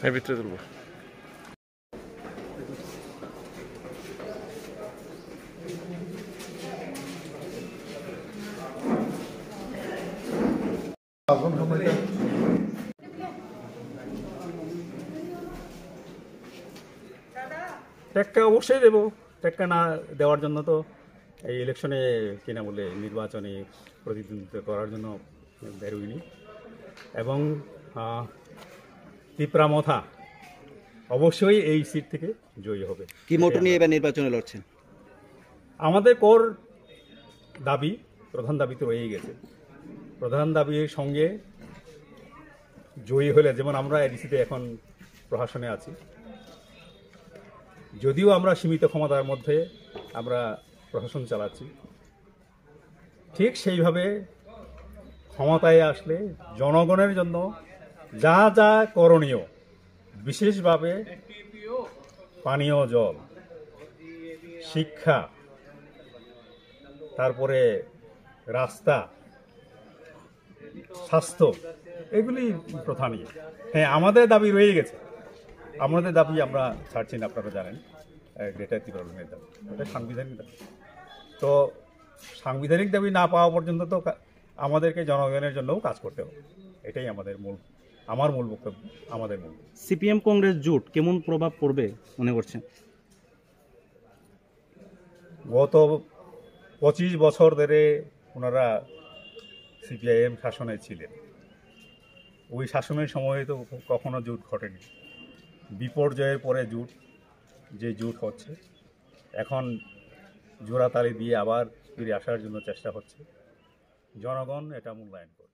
হ্যাঁ, ভিতরে তুলবো। টেক্কা অবশ্যই দেবো। টেক্কা না দেওয়ার জন্য তো এই ইলেকশনে কিনা বলে নির্বাচনে প্রতিদ্বন্দ্বিতা করার জন্য বেরোয়নি। এবং তিপ্রামথা অবশ্যই এই সিট থেকে জয়ী হবে। কি মোটো নিয়ে এবার নির্বাচনে লড়ছেন? আমাদের কোর দাবি, প্রধান দাবি তো রয়েই গেছে। প্রধান দাবির সঙ্গে জয়ী হলে, যেমন আমরা এডিসিতে এখন প্রশাসনে আছি, যদিও আমরা সীমিত ক্ষমতার মধ্যে আমরা প্রশাসন চালাচ্ছি, ঠিক সেইভাবে ক্ষমতায় আসলে জনগণের জন্য যা যা করণীয়, বিশেষভাবে পানীয় জল, শিক্ষা, তারপরে রাস্তা, স্বাস্থ্য, এগুলি প্রধান। হ্যাঁ, আমাদের দাবি রয়ে গেছে। আমাদের দাবি আমরা ছাড়ছি না, আপনারা জানেন। গ্রেটার ত্রিপুরার দাবি, এটা সাংবিধানিক দাবি। তো সাংবিধানিক দাবি না পাওয়া পর্যন্ত তো আমাদেরকে জনগণের জন্যও কাজ করতে হবে। এটাই আমার মূল বক্তব্য, আমাদের মূল। সিপিএম কংগ্রেস জোট কেমন প্রভাব পড়বে মনে করছেন? গত 25 বছর ধরে ওনারা সিপিআইএম শাসনে ছিলেন। ওই শাসনের সময়ে তো কখনো জোট ঘটেনি। বিপর্যয়ের পরে যে জোট হচ্ছে, এখন জোড়াতালি দিয়ে আবার ফিরে আসার জন্য চেষ্টা হচ্ছে। জনগণ এটা মূল্যায়ন করে।